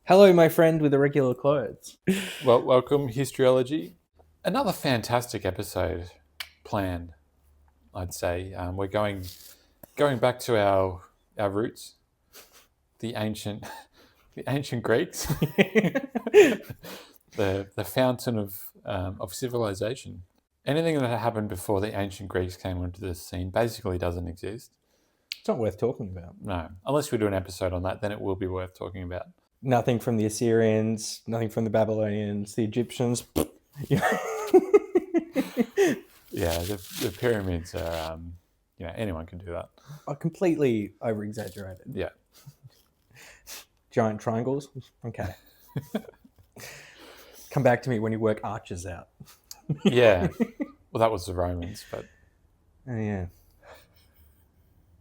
Hello, my friend with irregular clothes. Well, welcome, Historyology. Another fantastic episode planned, I'd say. We're going back to our roots, the ancient Greeks, the fountain of civilization. Anything that happened before the ancient Greeks came onto the scene basically doesn't exist. It's not worth talking about. No, unless we do an episode on that, then it will be worth talking about. Nothing from the Assyrians, nothing from the Babylonians, the Egyptians. Yeah, the pyramids are, anyone can do that. Are completely over-exaggerated. Yeah. Giant triangles? Okay. Come back to me when you work arches out. Yeah. Well, that was the Romans, but... Oh, yeah.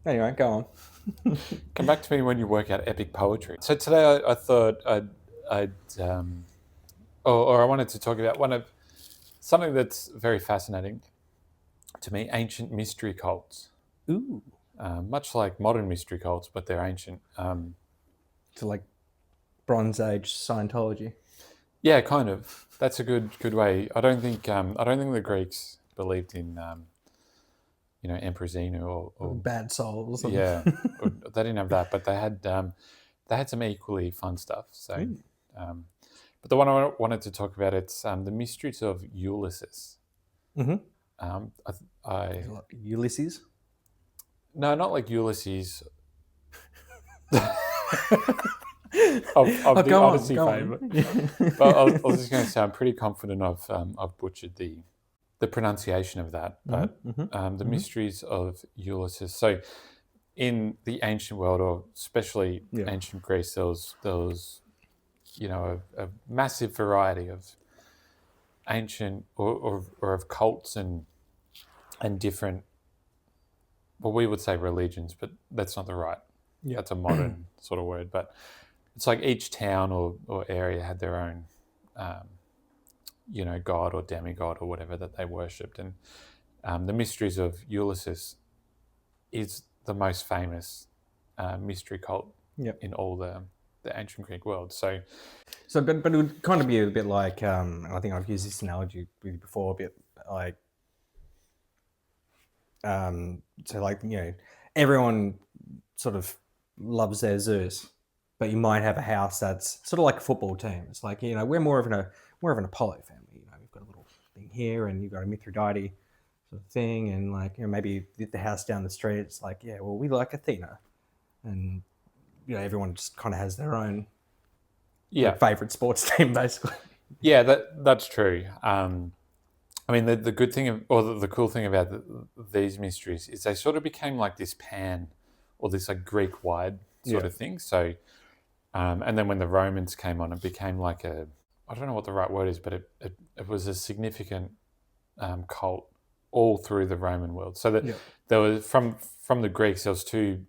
Anyway, go on. Come back to me when you work out epic poetry. So today I thought I wanted to talk about something that's very fascinating to me, ancient mystery cults. Ooh. Much like modern mystery cults, but they're ancient. So like Bronze Age Scientology. Yeah, kind of. That's a good way. I don't think the Greeks believed in Emperor Xenu or bad souls. Yeah, they didn't have that, but they had some equally fun stuff. So, but the one I wanted to talk about, it's the mysteries of Eluesis. Mm-hmm. Ulysses? No, not like Ulysses. of the Odyssey fame. But I was just going to say, I'm pretty confident I've butchered the pronunciation of that, but the mysteries of Eluesis. So, in the ancient world, or especially ancient Greece, there was a massive variety of ancient or of cults and different, well, we would say religions, but that's not the right. Yeah. That's a modern sort of word, but it's like each town or area had their own, god or demigod or whatever that they worshipped. And the mysteries of Eluesis is the most famous mystery cult in all the ancient Greek world. So but it would kind of be a bit like, and I think I've used this analogy with you before, a bit like, so like, everyone sort of loves their Zeus, but you might have a house that's sort of like a football team. It's like, we're more of an Apollo family. We've got a little thing here, and you've got a Mithridate sort of thing, and like, maybe the house down the street, it's like, we like Athena, and everyone just kind of has their own favorite sports team, basically. Yeah, that's true. I mean, the good thing or the cool thing about these mysteries is they sort of became like this pan, or this like Greek-wide sort of thing. So, and then when the Romans came on, it became like I don't know what the right word is, but it was a significant cult all through the Roman world. So that there was from the Greeks, there was two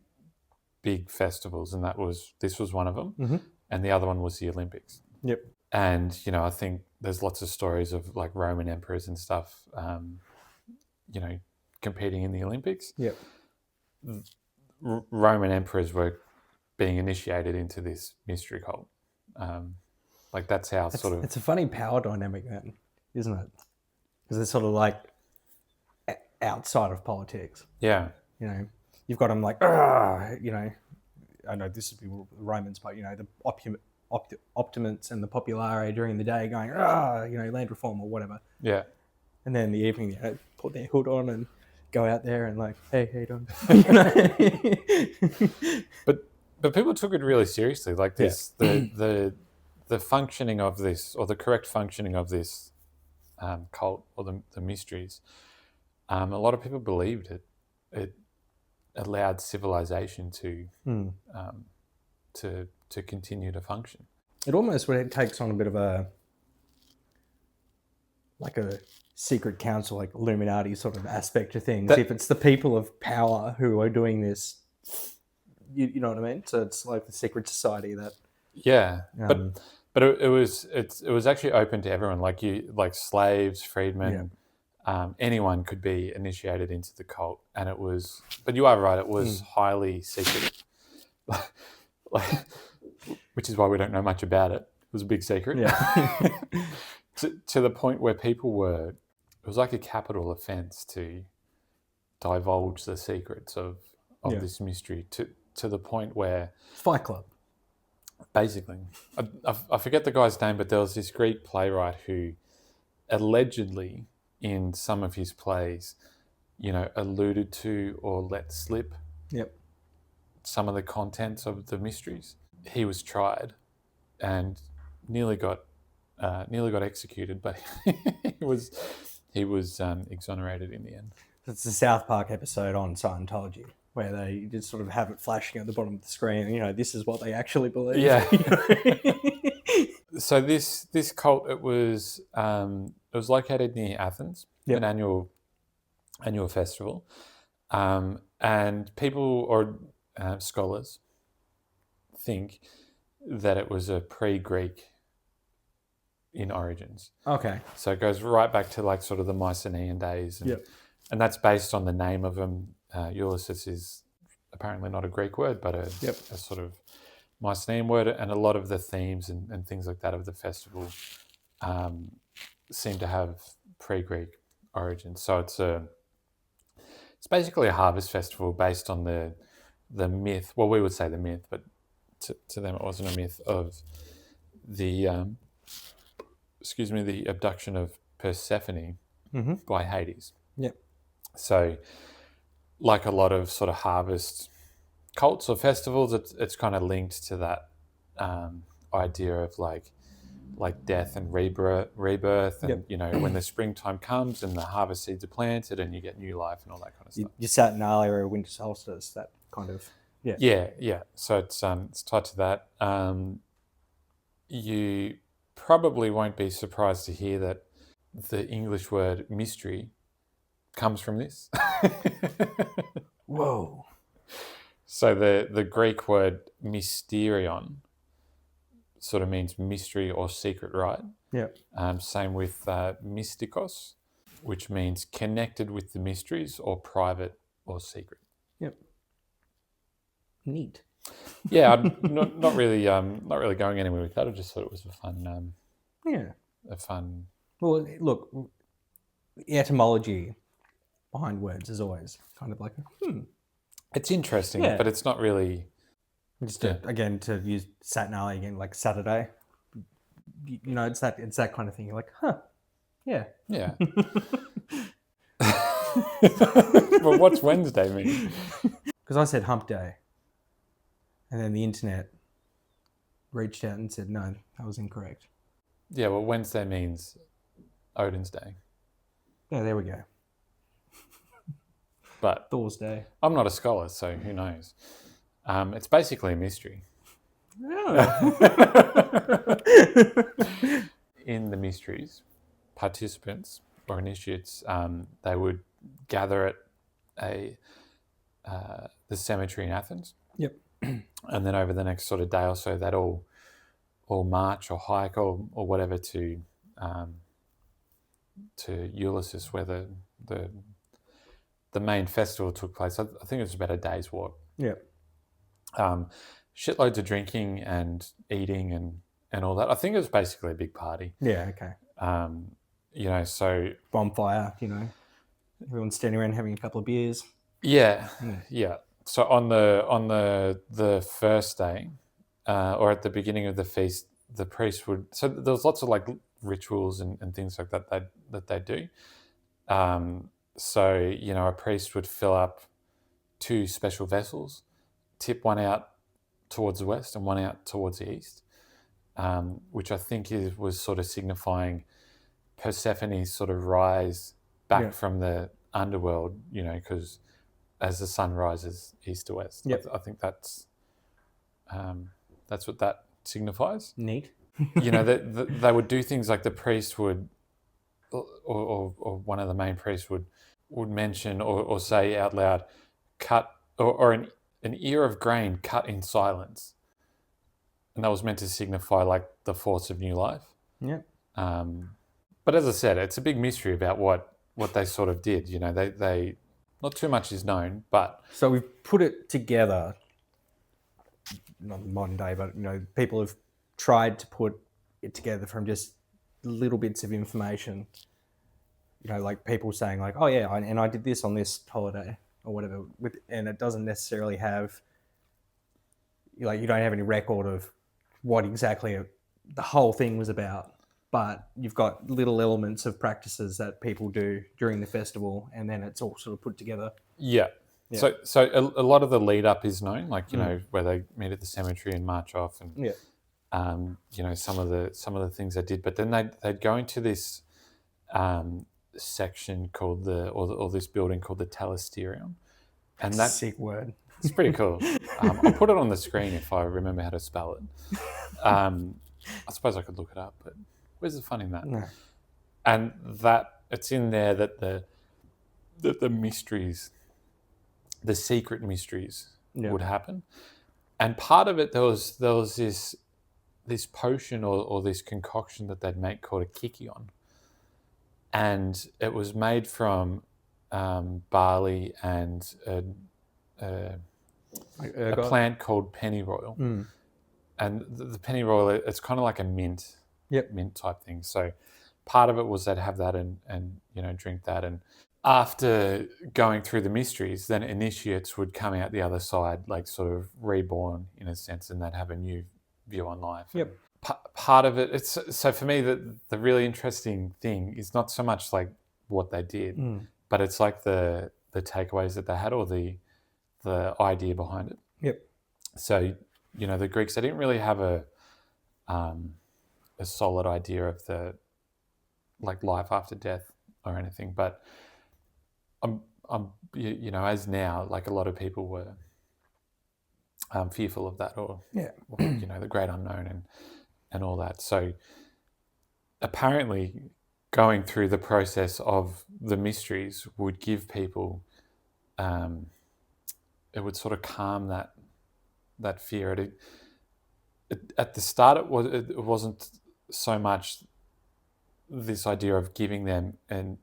big festivals, and this was one of them, and the other one was the Olympics. Yep. And I think there's lots of stories of like Roman emperors and stuff, competing in the Olympics. Yep. Roman emperors were being initiated into this mystery cult. Like that's how it's a funny power dynamic then, isn't it? Because they're sort of like outside of politics. Yeah. You've got them like, I know this would be the Romans, but the optimates and the populare during the day going, land reform or whatever. Yeah. And then in the evening, put their hood on and go out there and like, hey, how you doing? But people took it really seriously. Like this, the functioning of this, or the correct functioning of this cult, or the mysteries. A lot of people believed it allowed civilization to continue to function. It almost takes on a bit of a secret council, like Illuminati sort of aspect to things. If it's the people of power who are doing this, you know what I mean? So it's like the secret society that. Yeah, but it was actually open to everyone, like slaves, freedmen. Anyone could be initiated into the cult, and it was. But you are right; it was highly secret. Like which is why we don't know much about it. It was a big secret. Yeah. to the point where it was like a capital offence to divulge the secrets of this mystery to the point where... Fight Club. Basically. I forget the guy's name, but there was this Greek playwright who allegedly in some of his plays, alluded to or let slip some of the contents of the mysteries. He was tried and nearly got executed, but he was exonerated in the end. It's the South Park episode on Scientology where they just sort of have it flashing at the bottom of the screen. This is what they actually believe. Yeah. So this cult, it was located near Athens, an annual festival, and people or scholars think that it was a pre-Greek in origins. Okay. So it goes right back to like sort of the Mycenaean days, and that's based on the name of them. Eluesis is apparently not a Greek word, but a sort of Mycenaean word, and a lot of the themes and things like that of the festival seem to have pre-Greek origins. So it's basically a harvest festival based on the myth. Well, we would say the myth, but to them it wasn't a myth of the the abduction of Persephone by Hades. Yep. So, like a lot of sort of harvest cults or festivals, it's kind of linked to that idea of like death and rebirth, and when the springtime comes and the harvest seeds are planted and you get new life and all that kind of stuff. Your Saturnalia or winter solstice, that kind of yeah. So it's tied to that. You probably won't be surprised to hear that the English word mystery comes from this. Whoa. So the Greek word mysterion sort of means mystery or secret, right? Yeah. Same with mystikos, which means connected with the mysteries or private or secret. Yep. Neat. Yeah, I'm not really going anywhere with that. I just thought it was a fun. A fun. Well, look, the etymology behind words is always kind of like It's interesting, but it's not really. Just again, to use Saturnalia again, like Saturday. It's that kind of thing. You're like, yeah. Well, what's Wednesday mean? Because I said hump day, and then the internet reached out and said, no, that was incorrect. Yeah, well, Wednesday means Odin's Day. Yeah, there we go. But Thor's Day. I'm not a scholar, so who knows? It's basically a mystery. Oh. In the mysteries, participants or initiates, they would gather at the cemetery in Athens. Yep. And then over the next sort of day or so, they'd all march or hike or whatever to Eluesis, where the main festival took place. I think it was about a day's walk. Yeah. Shitloads of drinking and eating and all that. I think it was basically a big party. Yeah. Okay. So bonfire. Everyone's standing around having a couple of beers. Yeah. So on the first day, or at the beginning of the feast, the priest would. So there was lots of like rituals and things like that they do. So a priest would fill up 2 special vessels, tip one out towards the west and one out towards the east, which I think was sort of signifying Persephone's sort of rise back from the underworld, because as the sun rises east to west. Yep. I think that's what that signifies. Neat. They would do things like the priest would, or one of the main priests would mention or say out loud, cut or an ear of grain cut in silence, and that was meant to signify like the force of new life. Yeah. But as I said, it's a big mystery about what they sort of did. They not too much is known, but so we've put it together not modern day, but people have tried to put it together from just little bits of information. Like people saying like, oh yeah, I did this on this holiday or whatever, and it doesn't necessarily have, you don't have any record of what exactly the whole thing was about, but you've got little elements of practices that people do during the festival, and then it's all sort of put together. Yeah. So a lot of the lead up is known, like where they meet at the cemetery and march off, and some of the things they did. But then they'd go into this section called or this building called the Telesterion, and that's a sick word. It's pretty cool. I'll put it on the screen if I remember how to spell it. I suppose I could look it up, but where's the fun in that? No. And that it's in there that the mysteries, the secret mysteries, would happen. And part of it, there was this potion or this concoction that they'd make called a kikion, and it was made from barley and a plant called pennyroyal. And the pennyroyal, it's kind of like a mint type thing. So part of it was they'd have that and drink that. And after going through the mysteries, then initiates would come out the other side, like sort of reborn in a sense, and they'd have a new view on life. Yep. Part of it, so for me, the really interesting thing is not so much like what they did, but it's like the takeaways that they had or the idea behind it. Yep. So, the Greeks, they didn't really have a solid idea of the like life after death or anything, but I'm as now, like a lot of people were fearful of that or the great unknown and all that. So apparently going through the process of the mysteries would give people it would sort of calm that fear. At the start, it wasn't so much this idea of giving them an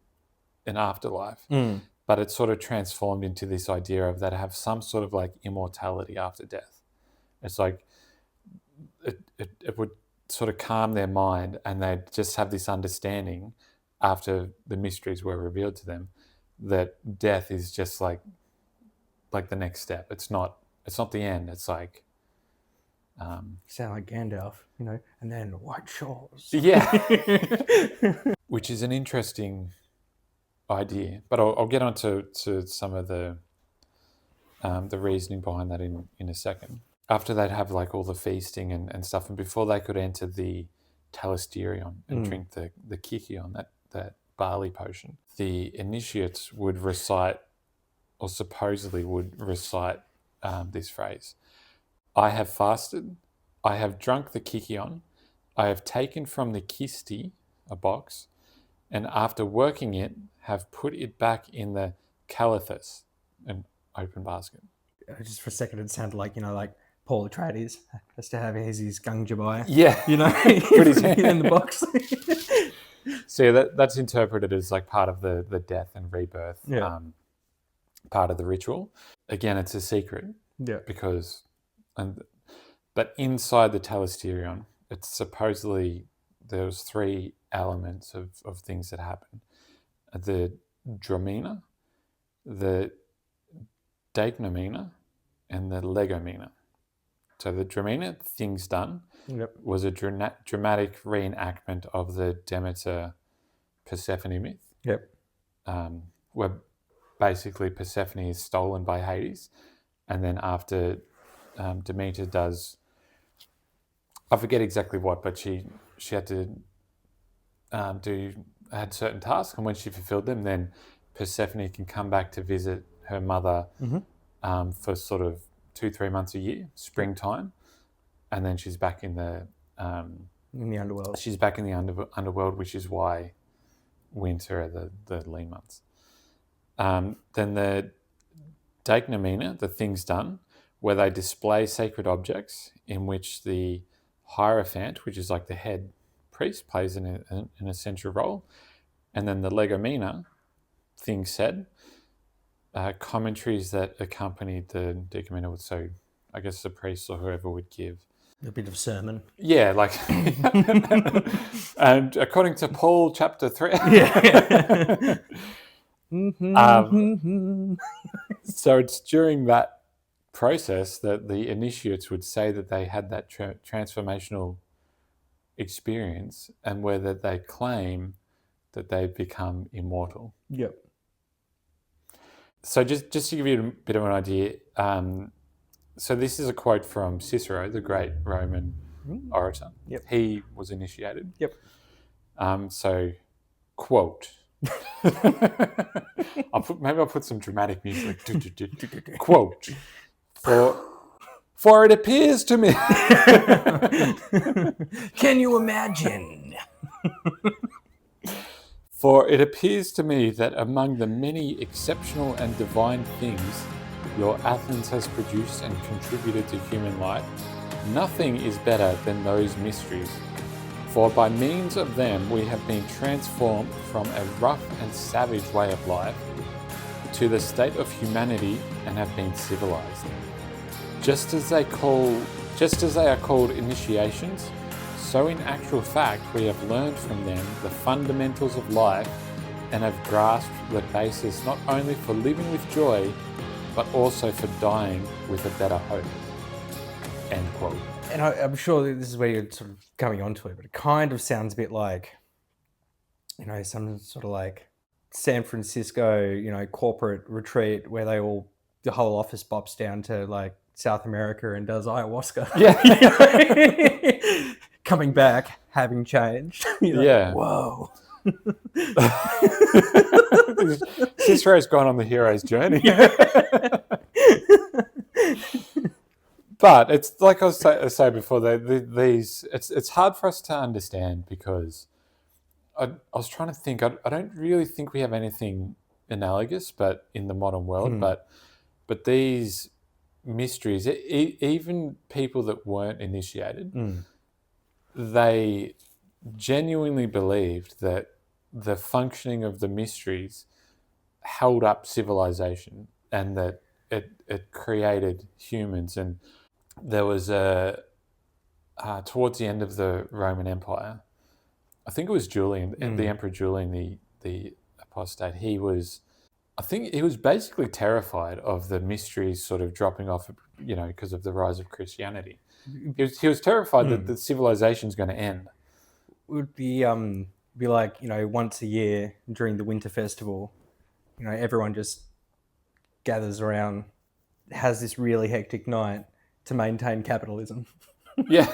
afterlife, but it sort of transformed into this idea of that have some sort of like immortality after death. It's like it would sort of calm their mind, and they'd just have this understanding after the mysteries were revealed to them that death is just like the next step. It's not the end. It's like sound like Gandalf, and then white shores. Yeah. Which is an interesting idea, but I'll get on to some of the reasoning behind that in a second. After they'd have like all the feasting and stuff, and before they could enter the Telesterion and drink the kikion, that barley potion, the initiates would recite, or supposedly would recite, this phrase: I have fasted, I have drunk the kikion, I have taken from the kisti, a box, and after working it, have put it back in the calathus, an open basket. Just for a second, it sounded like, like Paul Atreides has to have his gung-jabai. Yeah. Put his hand in the box. So that's interpreted as like part of the death and rebirth, part of the ritual. Again, it's a secret. Yeah. But inside the Telesterion, it's supposedly there was 3 elements of things that happen: the dromena, the deicnomena, and the legomena. So the dromena, things done, was a dramatic reenactment of the Demeter Persephone myth. Yep. Where basically Persephone is stolen by Hades, and then after Demeter does, I forget exactly what, but she had to had certain tasks, and when she fulfilled them, then Persephone can come back to visit her mother for sort of 2-3 months a year, springtime, and then she's back in the underworld. She's back in the underworld, which is why winter are the lean months. Then the deicnomena, the things done, where they display sacred objects in which the hierophant, which is like the head priest, plays an essential role. And then the legomena, things said, commentaries that accompanied the deicnomena. So I guess the priest or whoever would give a bit of sermon. Yeah, like, and according to Paul chapter 3. Yeah. So it's during that process that the initiates would say that they had that transformational experience, and whether they claim that they become immortal. Yep. So just to give you a bit of an idea, so this is a quote from Cicero, the great Roman orator. Yep. He was initiated. Yep. So, quote. I'll put some dramatic music. Quote. For it appears to me. Can you imagine? For it appears to me that among the many exceptional and divine things your Athens has produced and contributed to human life, nothing is better than those mysteries. For by means of them we have been transformed from a rough and savage way of life to the state of humanity and have been civilized. Just as they are called initiations, so in actual fact we have learned from them the fundamentals of life and have grasped the basis not only for living with joy, but also for dying with a better hope. End quote. And I'm sure this is where you're sort of coming onto it, but it kind of sounds a bit like, some sort of like San Francisco, corporate retreat where the whole office bops down to like South America and does ayahuasca. Yeah. Coming back, having changed. Yeah. Whoa. Cicero's gone on the hero's journey. But it's like I was saying before, it's hard for us to understand because I was trying to think. I don't really think we have anything analogous, but in the modern world. But these mysteries, even people that weren't initiated, they genuinely believed that the functioning of the mysteries held up civilization and that it created humans. And there was towards the end of the Roman Empire, I think it was Julian, the Emperor Julian, the apostate. He was basically terrified of the mysteries sort of dropping off, because of the rise of Christianity. He was terrified that the civilization's going to end. It would be like, once a year during the winter festival, everyone just gathers around, has this really hectic night to maintain capitalism. Yeah.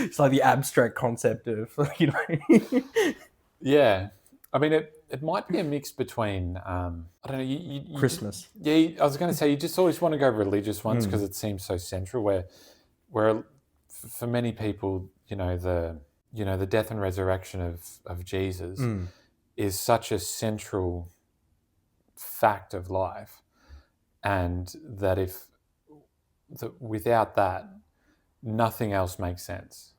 It's like the abstract concept of, Yeah. I mean, it might be a mix between, I don't know, you Christmas. Yeah, I was going to say, you just always want to go religious ones because it seems so central, where for many people, the death and resurrection of Jesus is such a central fact of life, and that without that, nothing else makes sense.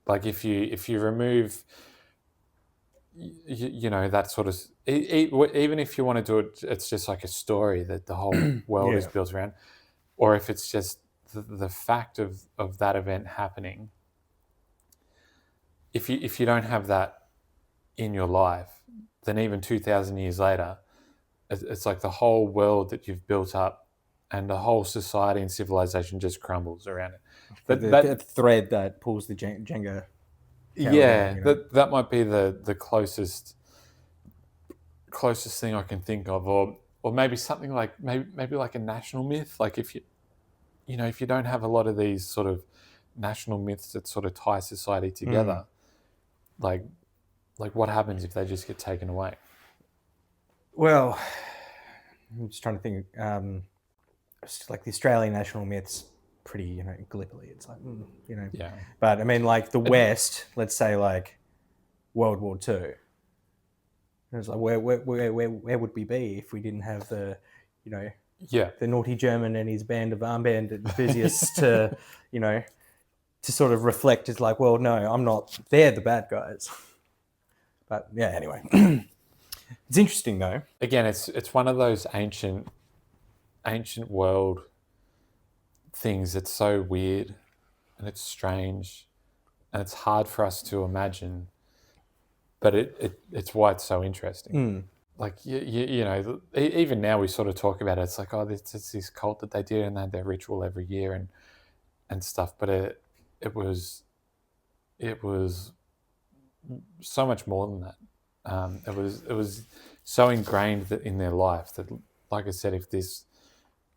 Like if you remove, that sort of, even if you want to do it, it's just like a story that the whole world is built around, or if it's just the fact of that event happening. If you don't have that in your life, then even 2,000 years later, it's like the whole world that you've built up and the whole society and civilization just crumbles around it. The thread that pulls the Jenga. Yeah, that might be the closest thing I can think of, or maybe something like maybe like a national myth. Like if you don't have a lot of these sort of national myths that sort of tie society together, like what happens if they just get taken away? Well, I'm just trying to think. It's like the Australian national myths, pretty, Gallipoli. It's like, Yeah. But I mean, like the West, let's say like World War II. It's like where would we be if we didn't have the, the naughty German and his band of armband enthusiasts to, to sort of reflect as like, well, no, I'm not. They're the bad guys. But yeah, anyway, it's interesting though. Again, it's one of those ancient ancient world things that's so weird and it's strange and it's hard for us to imagine, but it's why it's so interesting. Like, you know, even now we sort of talk about it. It's like, oh, it's this cult that they did and they had their ritual every year and stuff. But it was so much more than that. It was so ingrained in their life that, like I said, if this,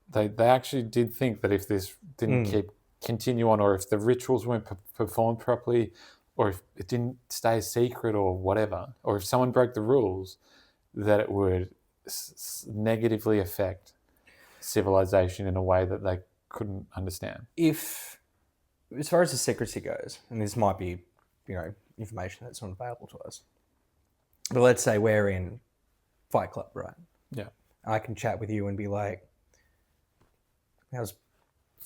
they actually did think that if this didn't continue on, or if the rituals weren't performed properly, or if it didn't stay a secret or whatever, or if someone broke the rules, that it would negatively affect civilization in a way that they couldn't understand. If, as far as the secrecy goes, and this might be, you know, information that's not available to us, but let's say we're in Fight Club, right? Yeah. I can chat with you and be like, that was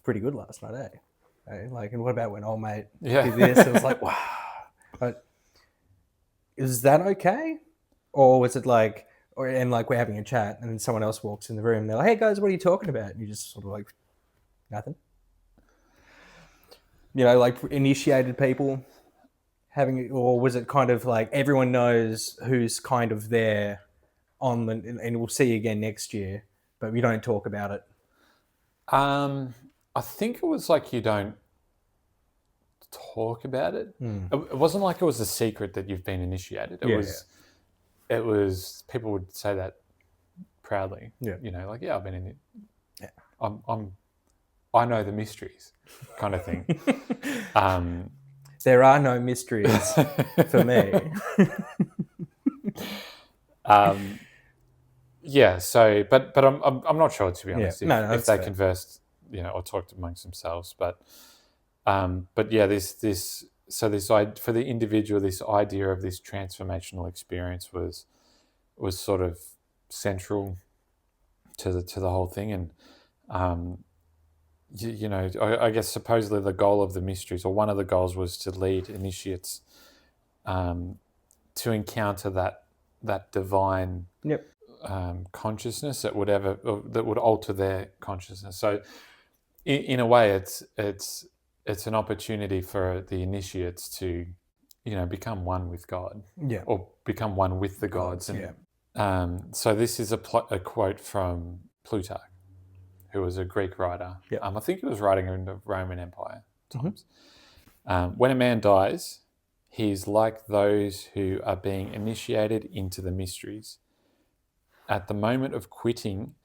pretty good last night, eh? Like, and what about when old mate did this? It was like, wow. But is that okay? Or was it like, and like we're having a chat and then someone else walks in the room and they're like, hey guys, what are you talking about? And you just sort of like, nothing. You know, like initiated people having it, or was it kind of like everyone knows who's kind of there on the, and we'll see you again next year, but we don't talk about it? I think it was like you don't talk about it. It wasn't like it was a secret that you've been initiated. It was people would say that proudly. Yeah. You know, like, yeah, I've been in it. Yeah. I know the mysteries, kind of thing. There are no mysteries for me. Yeah. So, but I'm not sure, to be honest. Yeah. If they conversed, you know, or talked amongst themselves, but yeah, this for the individual, this idea of this transformational experience was sort of central to the whole thing, and you know, I guess supposedly the goal of the mysteries, or one of the goals, was to lead initiates to encounter that divine consciousness that would alter their consciousness. So in a way, it's an opportunity for the initiates to, you know, become one with God, or become one with the gods. And so this is a quote from Plutarch, who was a Greek writer. I think he was writing in the Roman Empire times. When a man dies, he is like those who are being initiated into the mysteries. At the moment of quitting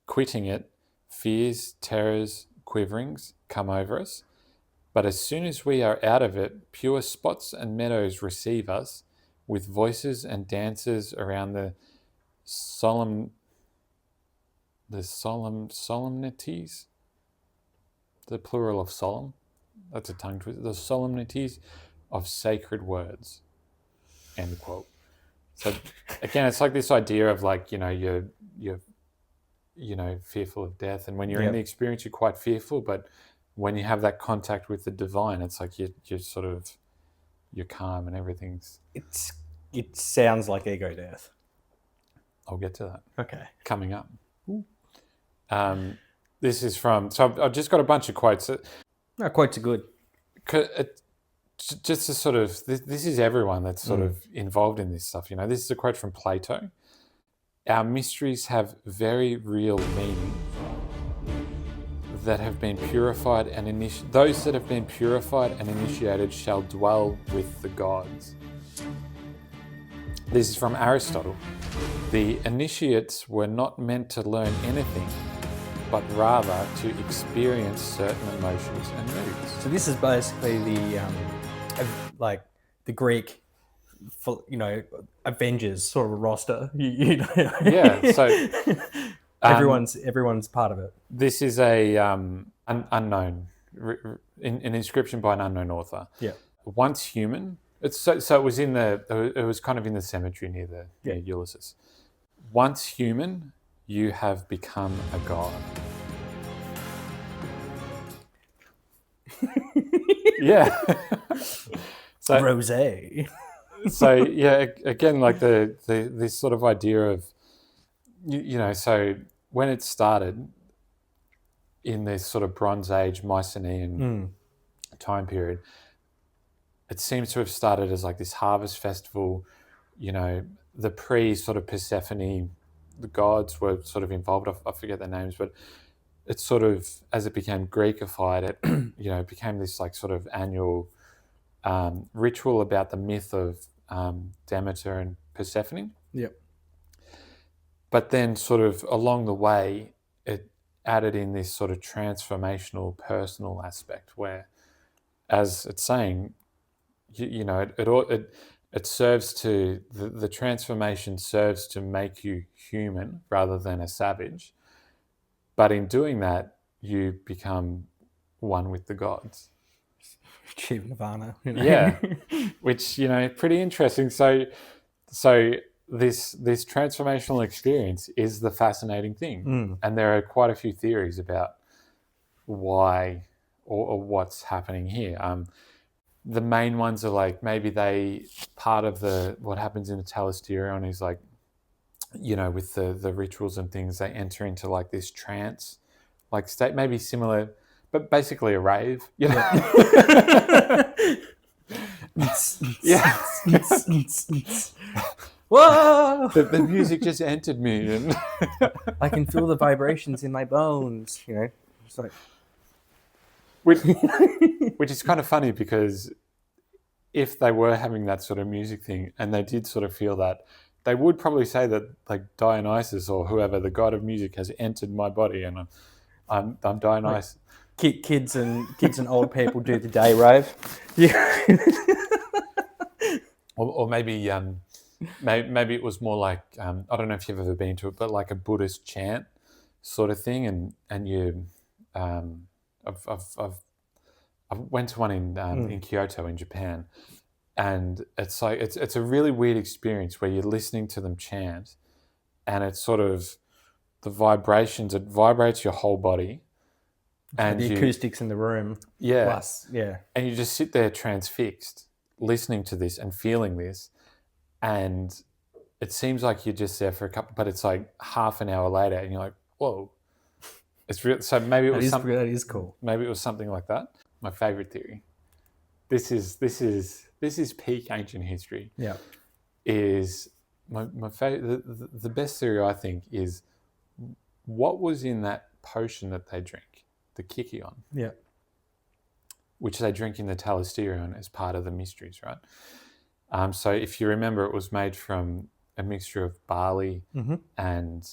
it, fears, terrors, quiverings come over us. But as soon as we are out of it, pure spots and meadows receive us, with voices and dances around the solemnities, the plural of solemn, that's a tongue twister, the solemnities of sacred words, end quote. So again, it's like this idea of, like, you know, you're you know, fearful of death, and when you're in the experience, you're quite fearful, but when you have that contact with the divine, it's like you're sort of, you're calm and everything's... It sounds like ego death. I'll get to that. Okay. Coming up. This is from... So I've just got a bunch of quotes. No, quotes are good. Just to sort of... This is everyone that's sort of involved in this stuff. You know, this is a quote from Plato. Our mysteries have very real meaning that have been purified and those that have been purified and initiated shall dwell with the gods. This is from Aristotle. The initiates were not meant to learn anything, but rather to experience certain emotions and moods. So this is basically the like the Greek, you know, Avengers sort of a roster. You know? Yeah. So everyone's part of it. This is a unknown, an inscription by an unknown author. Yeah. Once human. So it was it was kind of in the cemetery near Eluesis. Once human, you have become a god. Yeah. So Rosé. So yeah, again, like this sort of idea of, you know, so when it started, in this sort of Bronze Age Mycenaean time period, it seems to have started as like this harvest festival. You know, the sort of Persephone, the gods were sort of involved. I forget their names, but it's sort of, as it became Greekified, it it became this like sort of annual ritual about the myth of Demeter and Persephone. Yep. But then sort of along the way, it added in this sort of transformational personal aspect where, as it's saying, it serves to, the transformation serves to make you human rather than a savage. But in doing that, you become one with the gods. Achieve nirvana. Yeah, which, pretty interesting. So this transformational experience is the fascinating thing. And there are quite a few theories about why or what's happening here. The main ones are like maybe part of what happens in the Telesterion is like, with the rituals and things, they enter into like this trance like state, maybe similar, but basically a rave, Yeah. Whoa! The music just entered me, and I can feel the vibrations in my bones. It's like, which is kind of funny because if they were having that sort of music thing and they did sort of feel that, they would probably say that like Dionysus or whoever, the god of music, has entered my body, and I'm Dionysus. Like kids and old people do the day rave. Yeah. Or maybe maybe it was more like I don't know if you've ever been to it, but like a Buddhist chant sort of thing, and you I've went to one in Kyoto in Japan, and it's like it's a really weird experience where you're listening to them chant, and it's sort of the vibrations, it vibrates your whole body, and the acoustics in the room, plus, and you just sit there transfixed, listening to this and feeling this, and it seems like you're just there for but it's like half an hour later, and you're like, whoa, it's real. So maybe it was something that is cool. Maybe it was something like that. My favorite theory. This is peak ancient history. Yeah, is my favorite. The best theory, I think, is what was in that potion that they drink, the Kikion. Yeah. Which they drink in the Telesterion as part of the mysteries, right? So if you remember, it was made from a mixture of barley and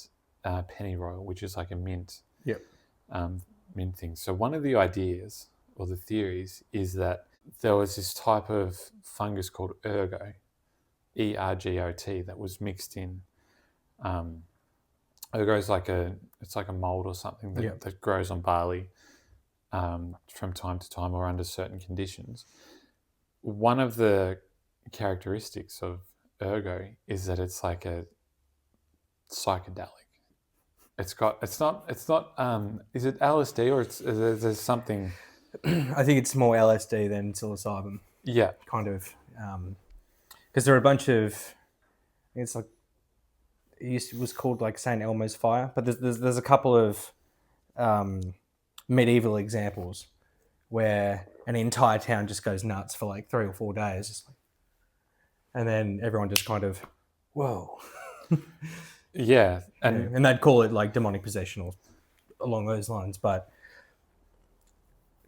pennyroyal, which is like a mint. Yep. Mint thing. So one of the ideas or the theories is that there was this type of fungus called ergot, ERGOT, that was mixed in. Ergot is like a mold or something that grows on barley from time to time or under certain conditions. One of the characteristics of ergot is that it's like a psychedelic. Is it LSD or is there something? I think it's more LSD than psilocybin. Yeah. Kind of. Because there are a bunch of, it's like, it was called like St. Elmo's fire, but there's a couple of medieval examples where an entire town just goes nuts for like 3 or 4 days. Just like, and then everyone just kind of, whoa. Yeah. And they'd call it like demonic possession or along those lines. But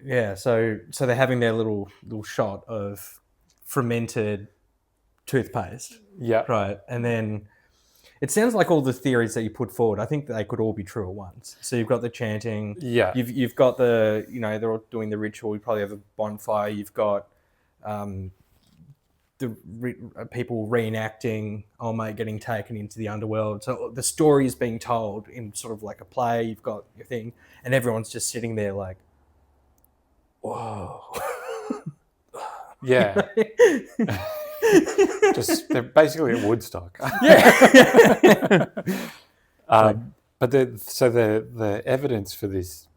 yeah, so they're having their little shot of fermented toothpaste. Yeah. Right. And then it sounds like all the theories that you put forward, I think they could all be true at once. So you've got the chanting. Yeah. You've got the, they're all doing the ritual. You probably have a bonfire. You've got people reenacting, mate, getting taken into the underworld. So the story is being told in sort of like a play. You've got your thing, and everyone's just sitting there like, whoa. Yeah. Just they're basically at Woodstock. Yeah. But the evidence for this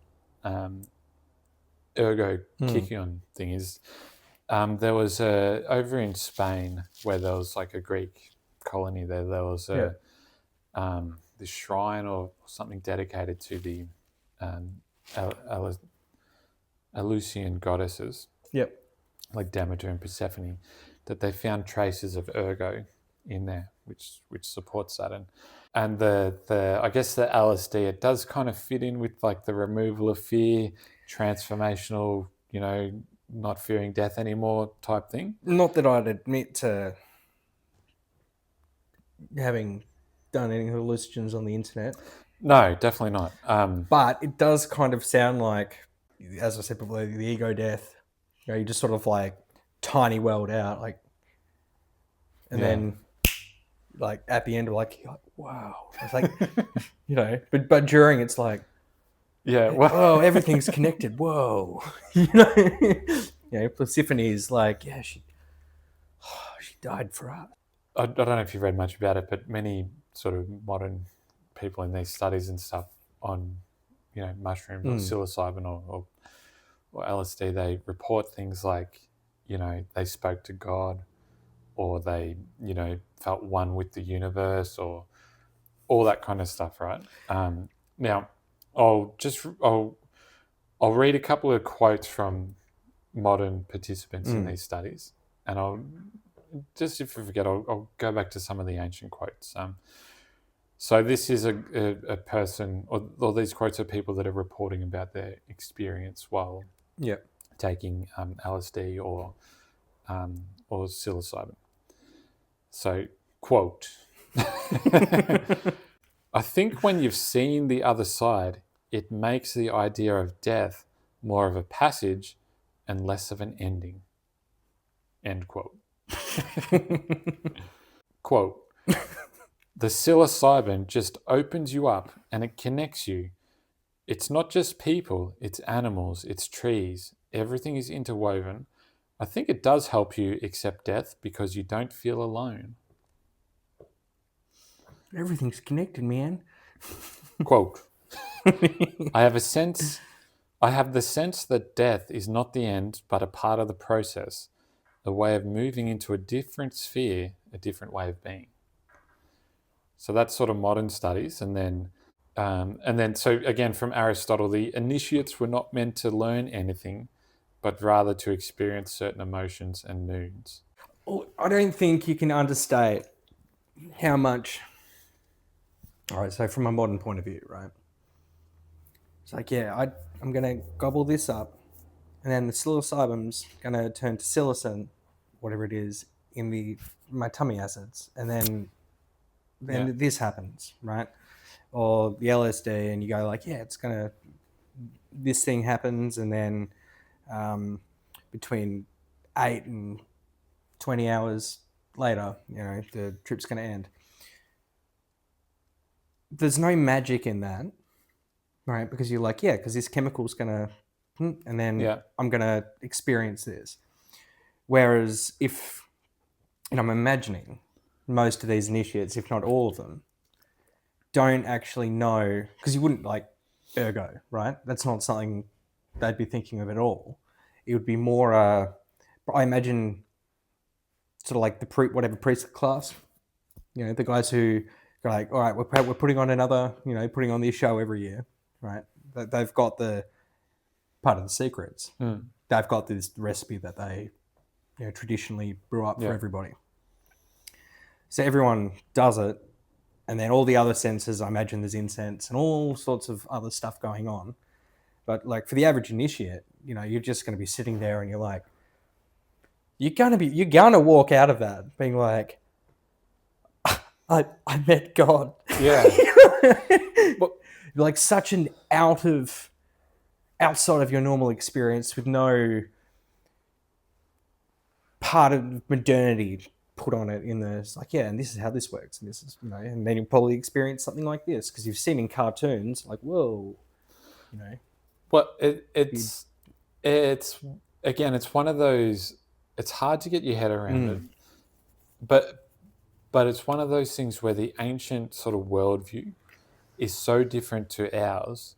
ergo Kikion thing is there was over in Spain where there was like a Greek colony there was this shrine or something dedicated to the Eleusinian goddesses, Yep. like Demeter and Persephone, that they found traces of ergo in there, which supports that. And the I guess the LSD, it does kind of fit in with like the removal of fear, transformational, not fearing death anymore type thing. Not that I'd admit to having done any hallucinogens on the internet. No, definitely not. But it does kind of sound like, as I said before, the ego death. You just sort of like tiny world out, like, and then like at the end, you're like wow. It's like, but during it's like, whoa, everything's connected. Whoa, Persephone is like, she died for us. I don't know if you've read much about it, but many sort of modern people in these studies and stuff on, mushrooms or psilocybin or LSD, they report things like, they spoke to God, or they, felt one with the universe, or all that kind of stuff, right? Now, I'll read a couple of quotes from modern participants in these studies, and I'll just, if you forget, I'll go back to some of the ancient quotes. So this is a person, or these quotes are people that are reporting about their experience while taking LSD or psilocybin. So, quote, I think when you've seen the other side, it makes the idea of death more of a passage and less of an ending. End quote. Quote, the psilocybin just opens you up and it connects you. It's not just people, it's animals, it's trees. Everything is interwoven. I think it does help you accept death because you don't feel alone. Everything's connected, man. Quote, I have the sense that death is not the end, but a part of the process, a way of moving into a different sphere, a different way of being. So that's sort of modern studies. And then so again, from Aristotle, the initiates were not meant to learn anything, but rather to experience certain emotions and moods. Well, I don't think you can understate how much. All right, so from a modern point of view, right? It's like, I'm going to gobble this up, and then the psilocybin's going to turn to psilocin, whatever it is, in my tummy acids, and then this happens, right? Or the LSD, and you go like, this thing happens, and then between 8 and 20 hours later, the trip's going to end. There's no magic in that, right? Because you're like, because this chemical's going to, and then I'm going to experience this. Whereas I'm imagining most of these initiates, if not all of them, don't actually know, because you wouldn't like ergo, right? That's not something they'd be thinking of at all. It would be more, I imagine, sort of like whatever priest class, the guys who go like, all right, we're putting on another, putting on this show every year, right? They've got the part of the secrets. They've got this recipe that they, traditionally brew up for everybody. So everyone does it, and then all the other senses, I imagine there's incense and all sorts of other stuff going on. But like for the average initiate, you're just going to be sitting there and you're like, you're gonna walk out of that being like, I met God. Yeah. But like such an outside of your normal experience with no part of modernity put on it it's like, and this is how this works, and this is, and then you'll probably experience something like this because you've seen in cartoons, like, whoa, Well, it's again, it's one of those, it's hard to get your head around it, but it's one of those things where the ancient sort of worldview is so different to ours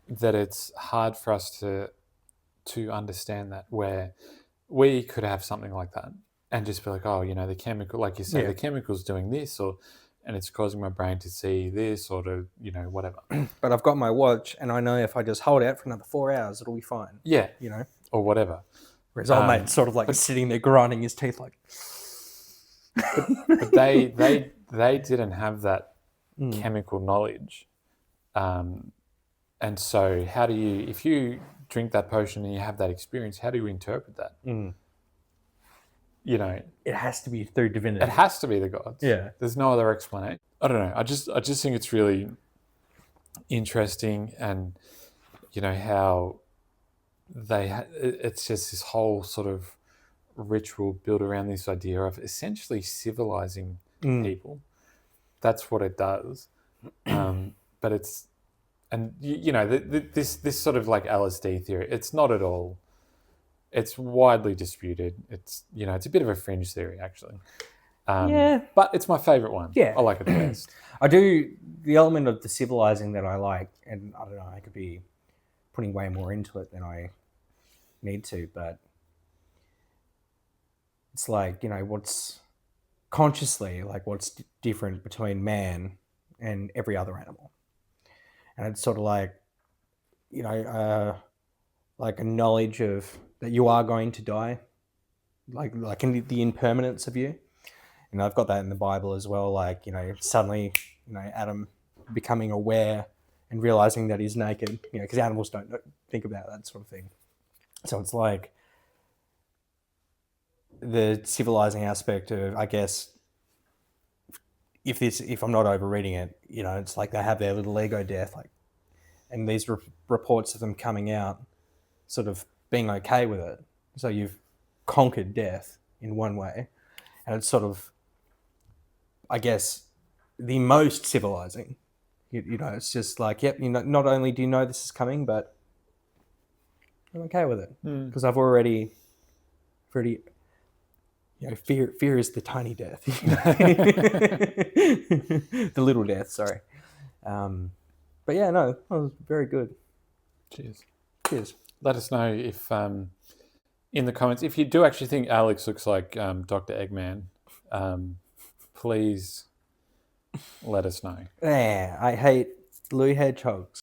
that it's hard for us to understand that, where we could have something like that and just be like, oh, the chemical, like you say, the chemical's doing this, or, and it's causing my brain to see this or to, whatever. But I've got my watch, and I know if I just hold out for another 4 hours, it'll be fine. Yeah. You know? Or whatever. Whereas old mate's sort of like sitting there grinding his teeth like... But they didn't have that chemical knowledge. And so how do you, if you drink that potion and you have that experience, how do you interpret that? It has to be through divinity. It has to be the gods. Yeah. There's no other explanation. I don't know. I just think it's really interesting, and how it's just this whole sort of ritual built around this idea of essentially civilizing people. That's what it does. But it's, and this sort of like LSD theory, it's not at all. It's widely disputed. It's it's a bit of a fringe theory actually. But it's my favorite one. Yeah, I like it the best. I do the element of the civilizing that I like, and I don't know, I could be putting way more into it than I need to, but it's like what's consciously like what's different between man and every other animal, and it's sort of like like a knowledge of that you are going to die, like in the impermanence of you. And I've got that in the Bible as well. Like suddenly Adam becoming aware and realizing that he's naked. Because animals don't think about that sort of thing. So it's like the civilizing aspect of, I guess, if I'm not overreading it, it's like they have their little ego death, like, and these reports of them coming out, sort of being okay with it. So you've conquered death in one way, and it's sort of, I guess, the most civilizing. It's just like, yep, not only do you know this is coming, but I'm okay with it because I've already, fear is the tiny death, the little death. Sorry, but yeah, no, that was very good. Cheers. Let us know if in the comments if you do actually think Alex looks like Dr. Eggman. Please let us know. Yeah, I hate blue hedgehogs.